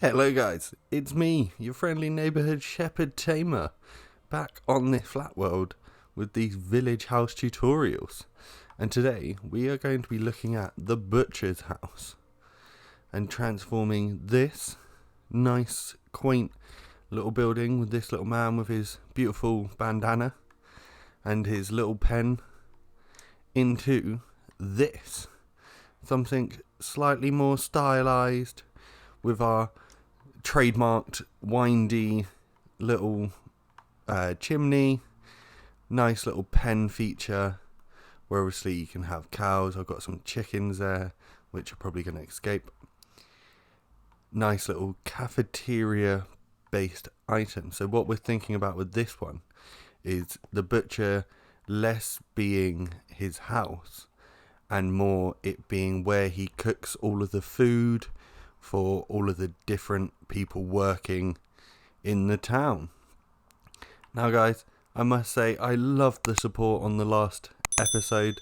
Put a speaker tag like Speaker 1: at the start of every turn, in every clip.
Speaker 1: Hello guys, it's me, your friendly neighbourhood shepherd tamer, back on this flat world with these village house tutorials. And today we are going to be looking at the butcher's house and transforming this nice, quaint little building with this little man with his beautiful bandana and his little pen into this. Something slightly more stylised with our trademarked windy little chimney, nice little pen feature where obviously you can have cows. I've got some chickens there which are probably going to escape. Nice little cafeteria based item. So what we're thinking about with this one is the butcher less being his house and more it being where he cooks all of the food for all of the different people working in the town. Now guys, I must say I loved the support on the last episode,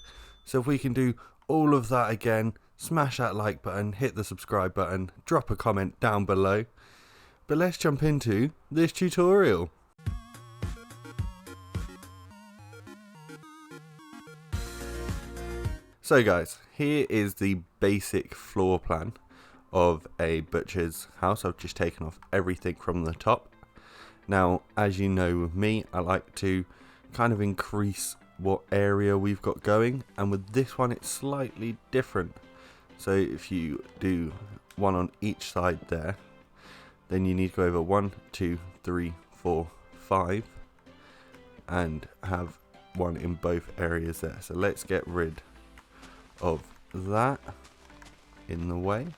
Speaker 1: so if we can do all of that again, smash that like button, hit the subscribe button, drop a comment down below. But let's jump into this tutorial. So guys, here is the basic floor plan of a butcher's house. I've just taken off everything from the top. Now, as you know with me, I like to kind of increase what area we've got going, and with this one it's slightly different. So if you do one on each side there, then you need to go over 1, 2, 3, 4, 5 and have one in both areas there. So let's get rid of that in the way.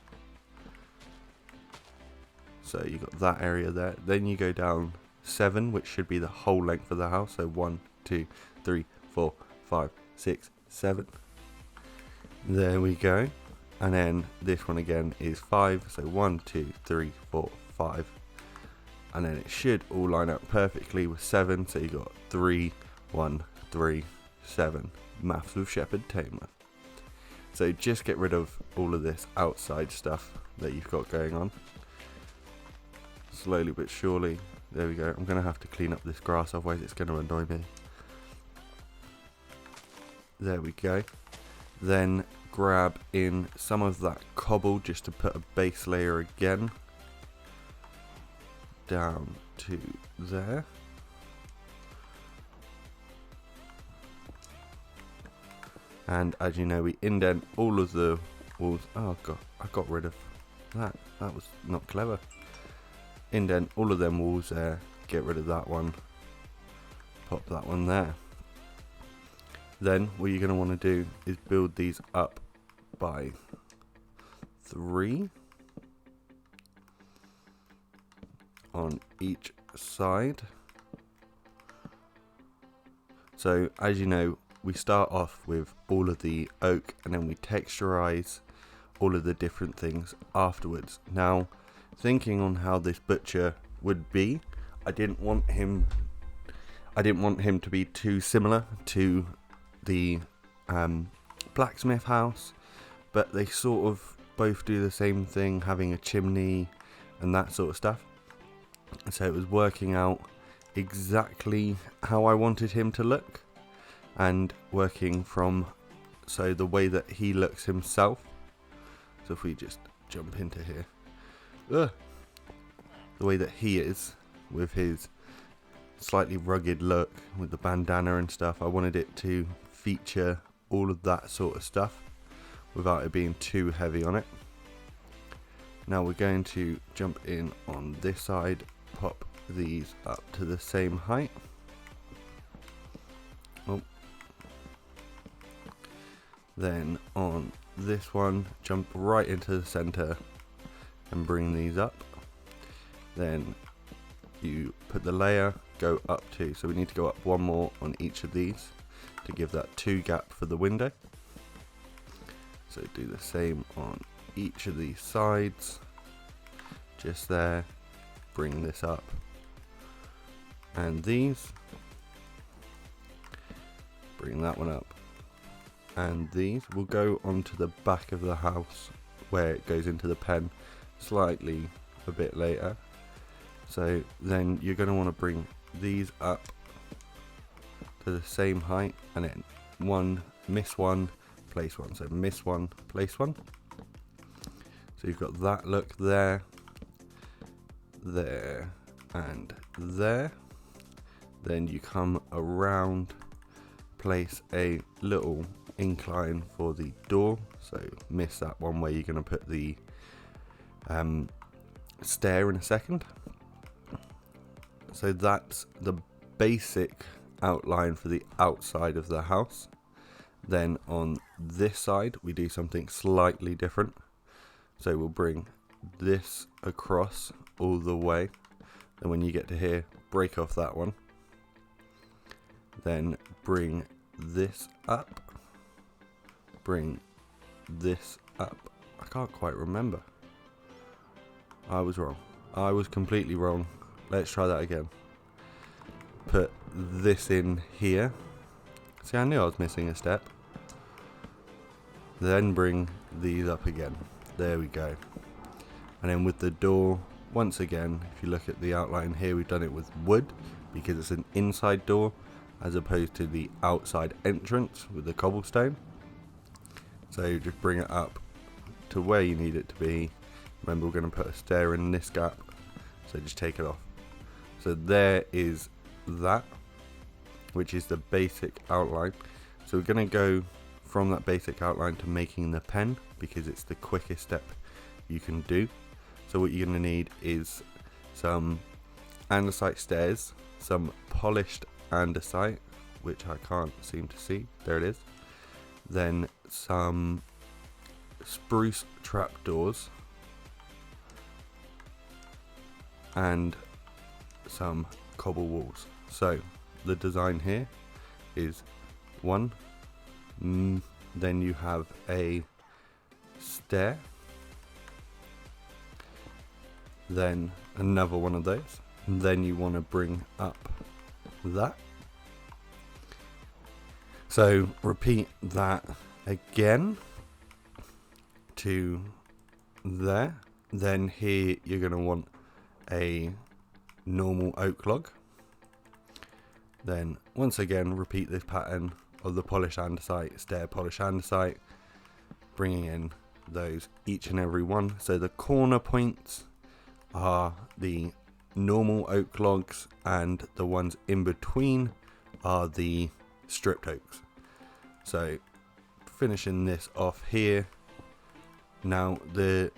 Speaker 1: So you got that area there. Then you go down 7, which should be the whole length of the house. So 1, 2, 3, 4, 5, 6, 7. There we go. And then this one again is 5. So 1, 2, 3, 4, 5. And then it should all line up perfectly with 7. So you got 3, 1, 3, 7. Maths with Shepherd Tamer. So just get rid of all of this outside stuff that you've got going on. Slowly but surely. There we go. I'm going to have to clean up this grass, otherwise it's going to annoy me. There we go. Then grab in some of that cobble just to put a base layer again. Down to there. And as you know, we indent all of the walls. Oh god, I got rid of that. That was not clever. Indent all of them walls there, get rid of that one, pop that one there. Then what you're going to want to do is build these up by 3 on each side. So as you know, we start off with all of the oak and then we texturize all of the different things afterwards. Now, thinking on how this butcher would be, I didn't want him to be too similar to the blacksmith house, but they sort of both do the same thing, having a chimney and that sort of stuff. So it was working out exactly how I wanted him to look, and working from the way that he looks himself. So if we just jump into here, the way that he is with his slightly rugged look with the bandana and stuff, I wanted it to feature all of that sort of stuff without it being too heavy on it. Now we're going to jump in on this side, pop these up to the same height. Then on this one, jump right into the center and bring these up. Then you put the layer, go up 2. So we need to go up 1 more on each of these to give that 2 gap for the window. So do the same on each of these sides. Just there, bring this up. And these, bring that one up. And these will go onto the back of the house where it goes into the pen, slightly a bit later. So then you're going to want to bring these up to the same height, and then miss one, place one. So miss one, place one. So you've got that look there, there, and there. Then you come around, place a little incline for the door. So miss that one where you're going to put the stair in a second. So that's the basic outline for the outside of the house. Then on this side we do something slightly different. So we'll bring this across all the way, and when you get to here, break off that one. Then bring this up, bring this up. I can't quite remember. I was wrong. I was completely wrong. Let's try that again. Put this in here. See, I knew I was missing a step. Then bring these up again. There we go. And then with the door, once again, if you look at the outline here, we've done it with wood because it's an inside door as opposed to the outside entrance with the cobblestone. So just bring it up to where you need it to be. Remember, we're going to put a stair in this gap, so just take it off. So there is that, which is the basic outline. So we're going to go from that basic outline to making the pen because it's the quickest step you can do. So what you're going to need is some andesite stairs, some polished andesite, which I can't seem to see. There it is. Then some spruce trapdoors and some cobble walls. So the design here is one, then you have a stair, then another one of those, and then you want to bring up that. So repeat that again to there. Then here you're going to want a normal oak log. Then once again repeat this pattern of the polished andesite, stair, polished andesite, bringing in those each and every one. So the corner points are the normal oak logs and the ones in between are the stripped oaks. So finishing this off here. Now the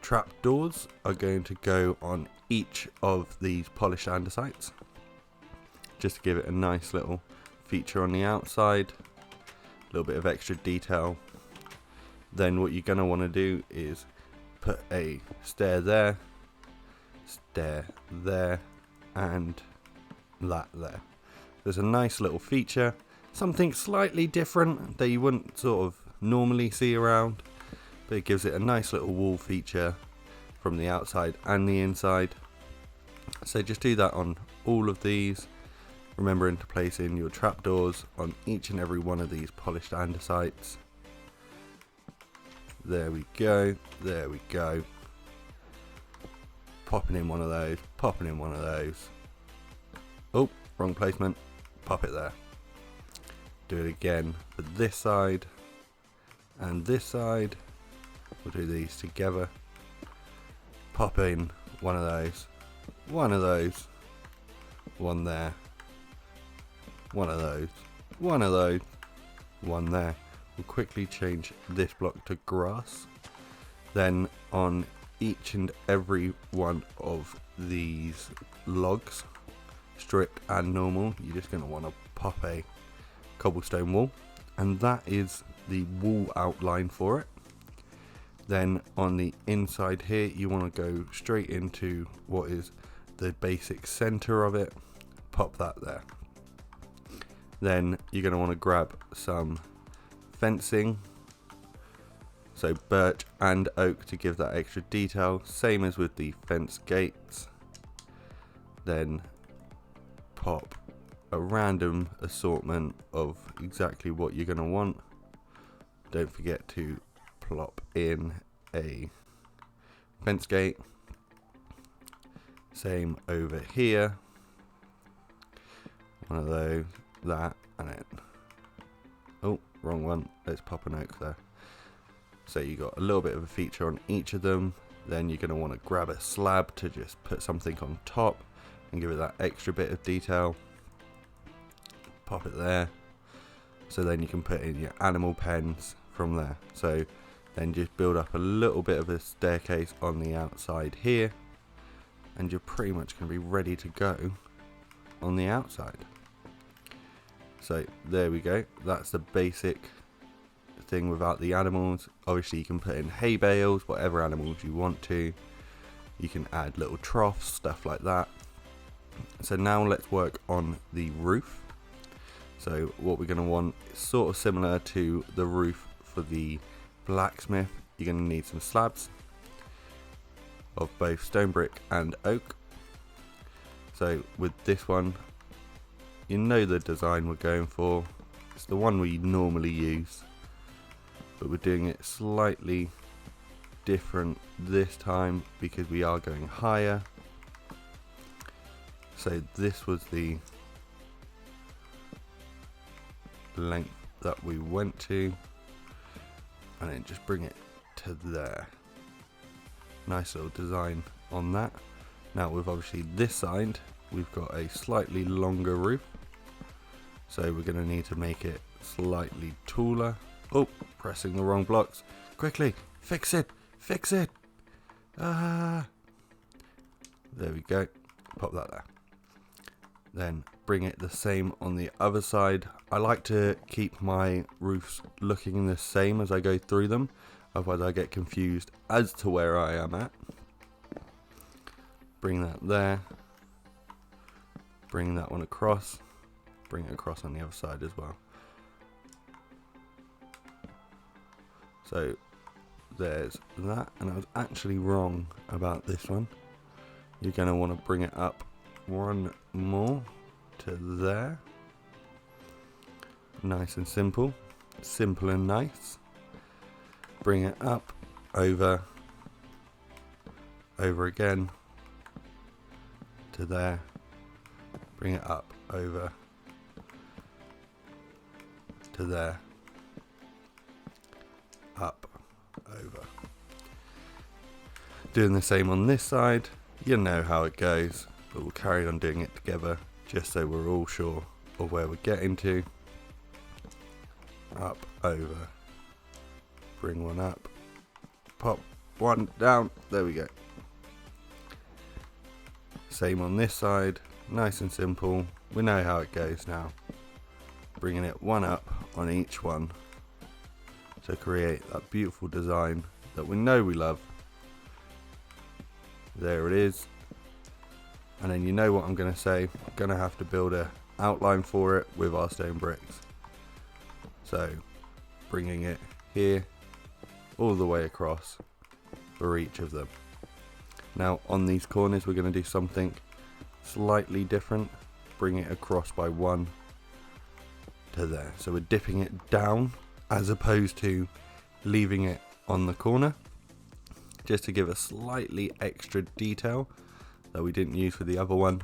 Speaker 1: trapdoors are going to go on each of these polished andesites just to give it a nice little feature on the outside, a little bit of extra detail. Then what you're going to want to do is put a stair there, and that there. There's a nice little feature, something slightly different that you wouldn't sort of normally see around, but it gives it a nice little wall feature from the outside and the inside. So just do that on all of these, remembering to place in your trapdoors on each and every one of these polished andesites. There we go, there we go. Popping in one of those, popping in one of those. Oh, wrong placement. Pop it there. Do it again for this side and this side. We'll do these together. Pop in one of those, one of those, one there, one of those, one of those, one there. We'll quickly change this block to grass. Then on each and every one of these logs, stripped and normal, you're just going to want to pop a cobblestone wall, and that is the wall outline for it. Then on the inside here, you want to go straight into what is the basic center of it, pop that there. Then you're going to want to grab some fencing, so birch and oak to give that extra detail, same as with the fence gates. Then pop a random assortment of exactly what you're going to want. Don't forget to plop in a fence gate, Same over here. One of those, that, and then, oh, wrong one. Let's pop an oak there. So you got a little bit of a feature on each of them. Then you're going to want to grab a slab to just put something on top and give it that extra bit of detail. Pop it there. So then you can put in your animal pens from there. So then just build up a little bit of a staircase on the outside here, and you're pretty much going to be ready to go on the outside. So there we go. That's the basic thing without the animals. Obviously you can put in hay bales, whatever animals you want to. You can add little troughs, stuff like that. So now let's work on the roof. So what we're going to want is sort of similar to the roof for the blacksmith. You're going to need some slabs of both stone brick and oak. So with this one, you know the design we're going for. It's the one we normally use, but we're doing it slightly different this time because we are going higher. So this was the length that we went to, and then just bring it to there. Nice little design on that. Now with obviously this side, we've got a slightly longer roof, so we're going to need to make it slightly taller. Oh, pressing the wrong blocks. Quickly, fix it, fix it. There we go. Pop that there. Then bring it the same on the other side. I like to keep my roofs looking the same as I go through them, otherwise I get confused as to where I am at. Bring that there. Bring that one across. Bring it across on the other side as well. So there's that, and I was actually wrong about this one. You're going to want to bring it up one more to there. Nice and simple. Simple and nice. Bring it up, over again to there. Bring it up, over to there. Up, over. Doing the same on this side. You know how it goes, but we'll carry on doing it together just so we're all sure of where we're getting to. Up, over. Bring one up. Pop one down. There we go. Same on this side. Nice and simple. We know how it goes now. Bringing it one up on each one to create that beautiful design that we know we love. There it is. And then you know what I'm going to say. I'm going to have to build an outline for it with our stone bricks. So bringing it here all the way across for each of them. Now on these corners we're going to do something slightly different. Bring it across by one to there. So we're dipping it down as opposed to leaving it on the corner, just to give a slightly extra detail that we didn't use for the other one,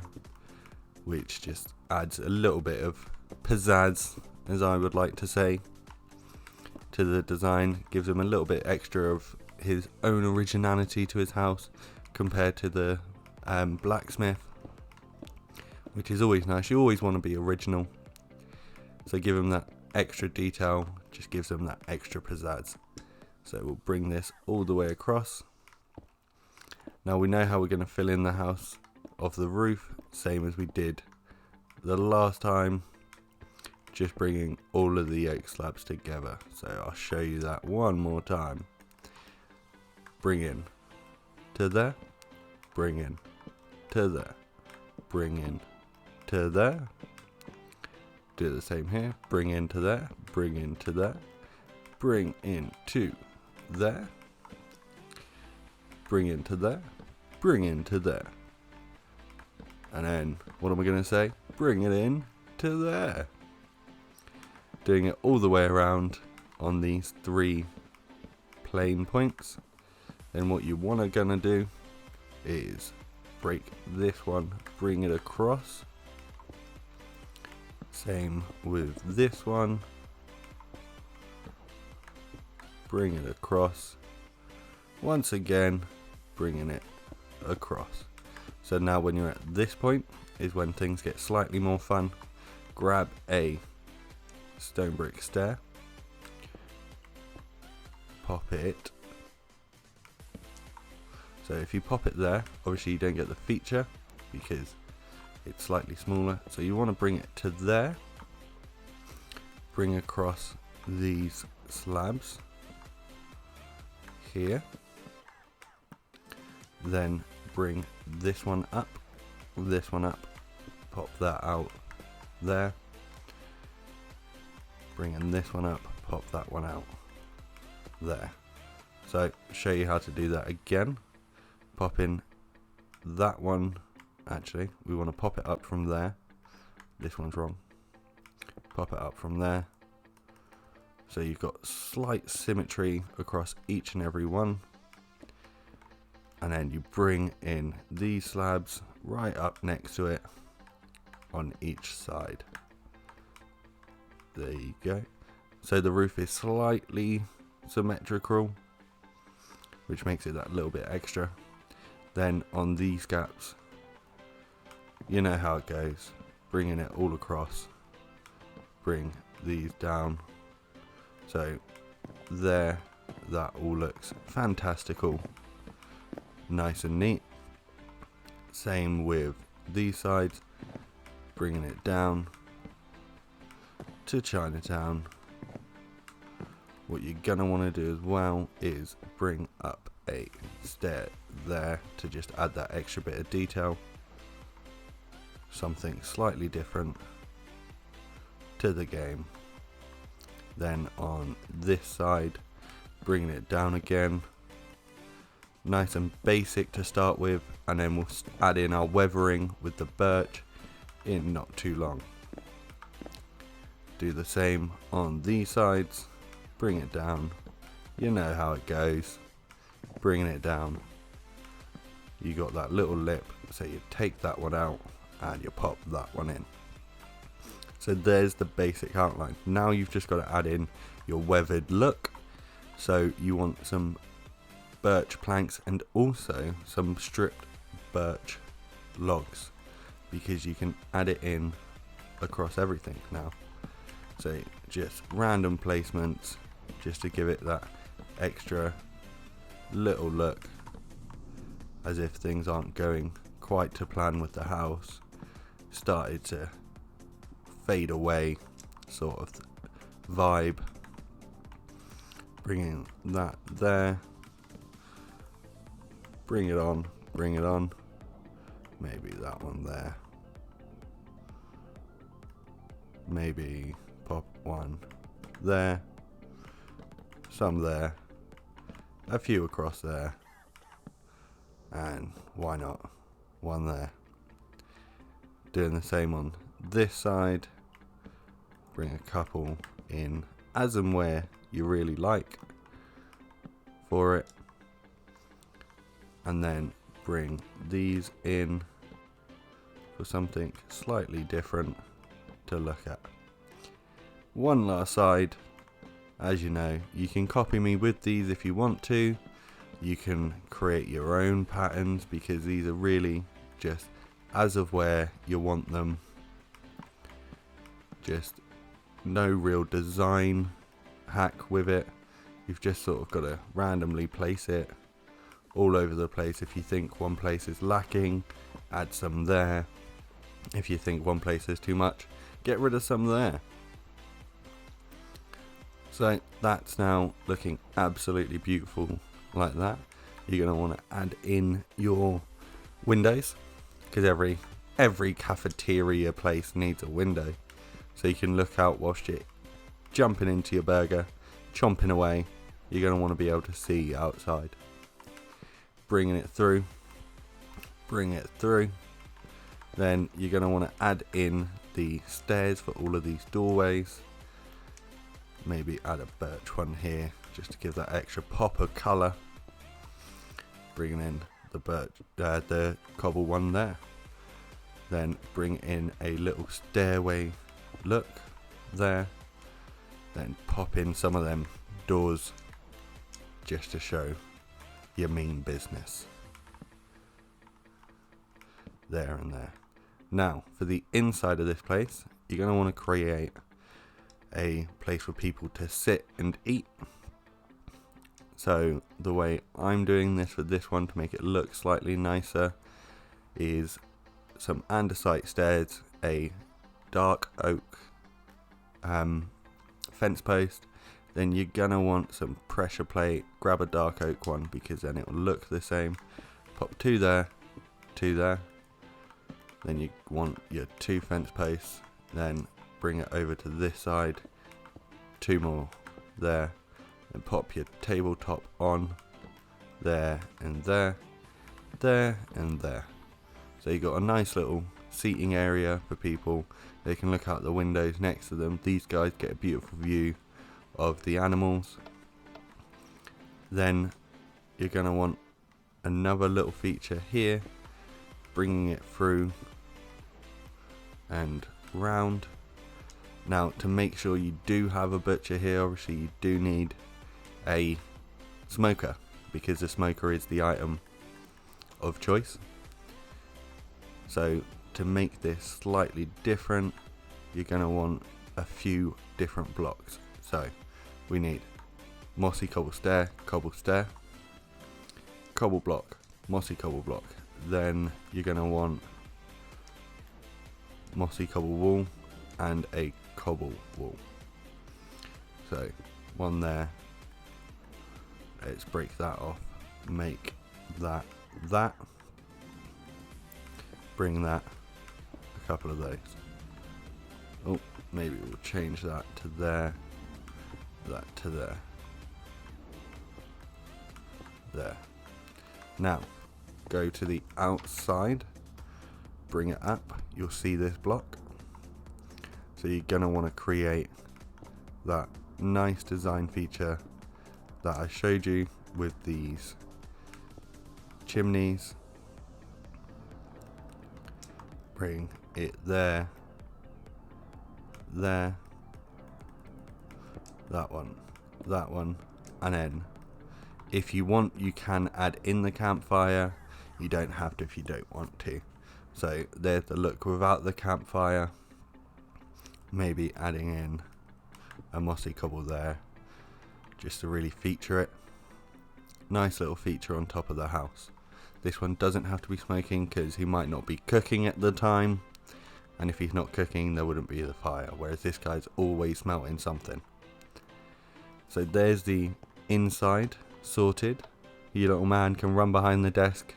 Speaker 1: which just adds a little bit of pizzazz, as I would like to say, to the design. Gives him a little bit extra of his own originality to his house compared to the blacksmith, which is always nice. You always want to be original, so give him that extra detail, just gives them that extra pizzazz. So we'll bring this all the way across. Now we know how we're going to fill in the house of the roof, same as we did the last time, just bringing all of the oak slabs together. So I'll show you that one more time. Bring in to there, bring in to there, bring in to there. Do the same here. Bring into there, bring into there, bring into there, bring into there, bring into there. And then, what am I going to say? Bring it in to there. Doing it all the way around on these three plane points. Then what you want to do is break this one, bring it across. Same with this one, bring it across. Once again, bringing it across. So now when you're at this point is when things get slightly more fun. Grab a stone brick stair, pop it. So if you pop it there, obviously you don't get the feature because it's slightly smaller. So you want to bring it to there, bring across these slabs here, then bring this one up, pop that out there, bringing this one up, pop that one out there. So show you how to do that again. Pop in that one, actually we want to pop it up from there, this one's wrong, pop it up from there, so you've got slight symmetry across each and every one, and then you bring in these slabs right up next to it on each side. There you go. So the roof is slightly symmetrical, which makes it that little bit extra. Then on these gaps, you know how it goes, bringing it all across, bring these down. So there, that all looks fantastical, nice and neat. Same with these sides, bringing it down to Chinatown. What you're gonna want to do as well is bring up a stair there to just add that extra bit of detail, something slightly different to the game. Then on this side, bringing it down again, nice and basic to start with, and then we'll add in our weathering with the birch in not too long. Do the same on these sides, bring it down, you know how it goes, bringing it down. You got that little lip, so you take that one out and you pop that one in. So there's the basic outline. Now you've just got to add in your weathered look. So you want some birch planks and also some stripped birch logs, because you can add it in across everything now. So just random placements just to give it that extra little look, as if things aren't going quite to plan with the house, started to fade away sort of vibe. Bringing that there, bring it on, maybe that one there, maybe pop one there, some there, a few across there, and why not one there. Doing the same on this side, bring a couple in as and where you really like for it, and then bring these in for something slightly different to look at. One last side. As you know, you can copy me with these if you want to. You can create your own patterns, because these are really just as of where you want them. Just no real design hack with it. You've just sort of got to randomly place it all over the place. If you think one place is lacking, add some there. If you think one place is too much, get rid of some there. So that's now looking absolutely beautiful like that. You're going to want to add in your windows, because every cafeteria place needs a window, so you can look out whilst you're jumping into your burger, chomping away. You're going to want to be able to see outside. Bring it through. Then you're going to want to add in the stairs for all of these doorways. Maybe add a birch one here just to give that extra pop of colour. Bringing in the cobble one there. Then bring in a little stairway look there. Then pop in some of them doors just to show your mean business. There and there. Now, for the inside of this place, you're going to want to create a place for people to sit and eat. So the way I'm doing this for this one to make it look slightly nicer is some andesite stairs, a dark oak fence post. Then you're going to want some pressure plate. Grab a dark oak one because then it will look the same. Pop two there, two there. Then you want your 2 fence posts, then bring it over to this side, 2 more there, and pop your tabletop on there and there, there and there. So you got a nice little seating area for people. They can look out the windows next to them. These guys get a beautiful view of the animals. Then you're going to want another little feature here, bringing it through and round. Now, to make sure you do have a butcher here, obviously you do need a smoker, because the smoker is the item of choice. So to make this slightly different, you're going to want a few different blocks. So we need mossy cobble stair, cobble block, mossy cobble block. Then you're going to want mossy cobble wall and a cobble wall. So one there. Let's break that off. Make that. Bring that. A couple of those. Oh, maybe we'll change that to there. That to there. There. Now, go to the outside. Bring it up. You'll see this block. So you're going to want to create that nice design feature that I showed you with these chimneys. Bring it there, that one, and then if you want, you can add in the campfire. You don't have to if you don't want to. So there's the look without the campfire. Maybe adding in a mossy cobble there just to really feature it. Nice little feature on top of the house. This one doesn't have to be smoking because he might not be cooking at the time, and if he's not cooking there wouldn't be the fire, whereas this guy's always smelting something. So there's the inside sorted. Your little man can run behind the desk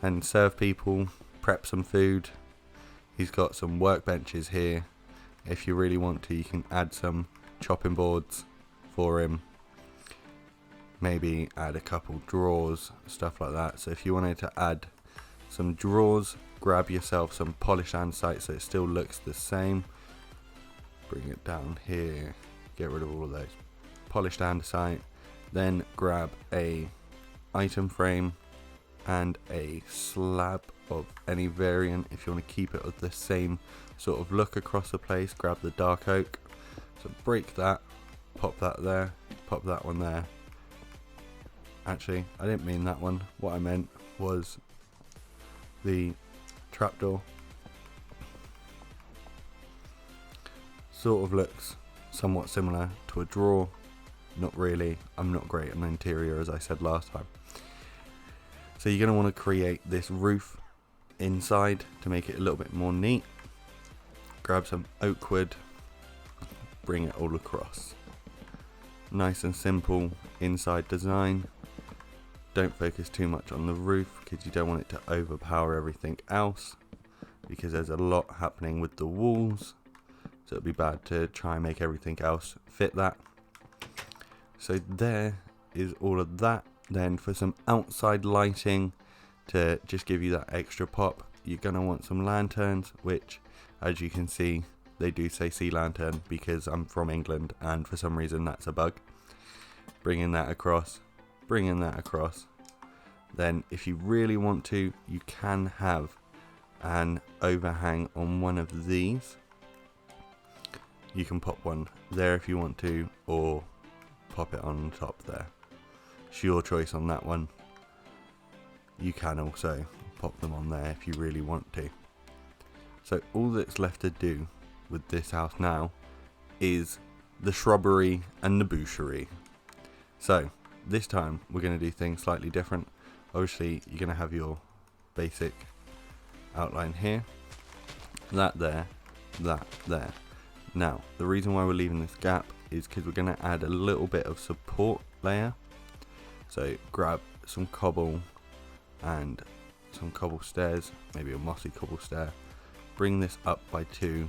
Speaker 1: and serve people, prep some food. He's got some workbenches here. If you really want to, you can add some chopping boards for him. Maybe add a couple drawers, stuff like that. So if you wanted to add some drawers, grab yourself some polished andesite so it still looks the same. Bring it down here, get rid of all of those. Polished andesite. Then grab a item frame and a slab of any variant. If you want to keep it of the same sort of look across the place, grab the dark oak. So break that, pop that there, pop that one there. Actually, I didn't mean that one. What I meant was the trapdoor. Sort of looks somewhat similar to a drawer. Not really. I'm not great on interior, as I said last time. So you're going to want to create this roof inside to make it a little bit more neat. Grab some oak wood, bring it all across. Nice and simple inside design. Don't focus too much on the roof because you don't want it to overpower everything else, because there's a lot happening with the walls, so it'd be bad to try and make everything else fit that. So there is all of that. Then for some outside lighting to just give you that extra pop, you're going to want some lanterns, which as you can see they do say sea lantern because I'm from England and for some reason that's a bug. Bringing that across, Then if you really want to, you can have an overhang on one of these. You can pop one there if you want to, or pop it on top there. It's your choice on that one. You can also pop them on there if you really want to. So all that's left to do with this house now is the shrubbery and the boucherie. So this time we're going to do things slightly different. Obviously you're going to have your basic outline here, that there, that there. Now the reason why we're leaving this gap is because we're going to add a little bit of support layer. So grab some cobble and some cobble stairs, maybe a mossy cobble stair, bring this up by 2,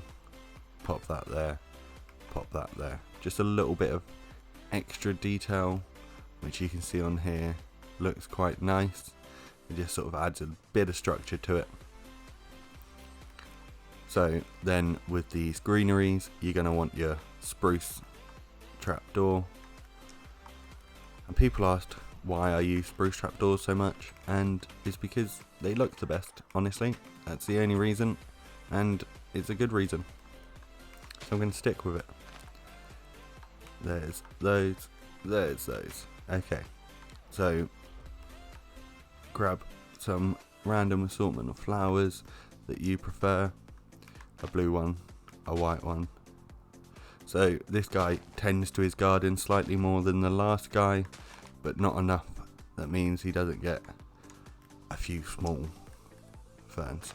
Speaker 1: pop that there, pop that there. Just a little bit of extra detail, which you can see on here, looks quite nice. It just sort of adds a bit of structure to it. So then with these greeneries, you're going to want your spruce trapdoor. And people asked why I use spruce trapdoors so much, and it's because they look the best, honestly. That's the only reason, and it's a good reason. So I'm going to stick with it. There's those, there's those. Okay, so grab some random assortment of flowers that you prefer. A blue one, a white one. So this guy tends to his garden slightly more than the last guy, but not enough. That means he doesn't get a few small ferns.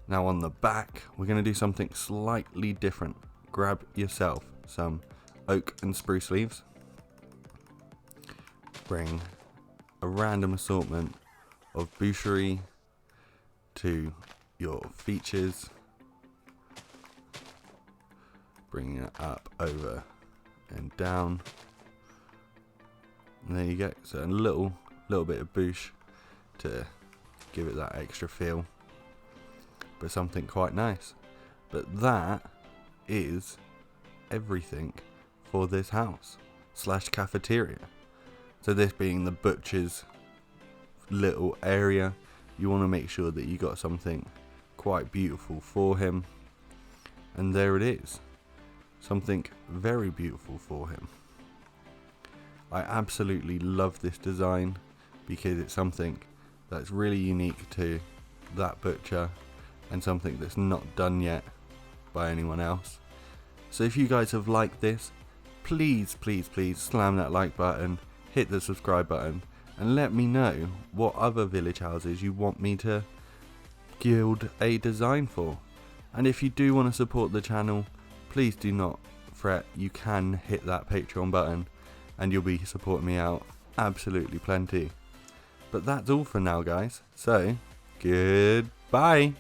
Speaker 1: Now on the back, we're going to do something slightly different. Grab yourself some oak and spruce leaves. Bring a random assortment of boucherie to your features. Bring it up, over and down. And there you go. So a little bit of bouche to give it that extra feel, but something quite nice. But that is everything for this house / cafeteria. So this being the butcher's little area, you want to make sure that you got something quite beautiful for him, and there it is, something very beautiful for him. I absolutely love this design because it's something that's really unique to that butcher and something that's not done yet by anyone else. So if you guys have liked this, please slam that like button, hit the subscribe button, and let me know what other village houses you want me to build a design for. And if you do want to support the channel, please do not fret, you can hit that Patreon button and you'll be supporting me out absolutely plenty. But that's all for now, guys, so goodbye.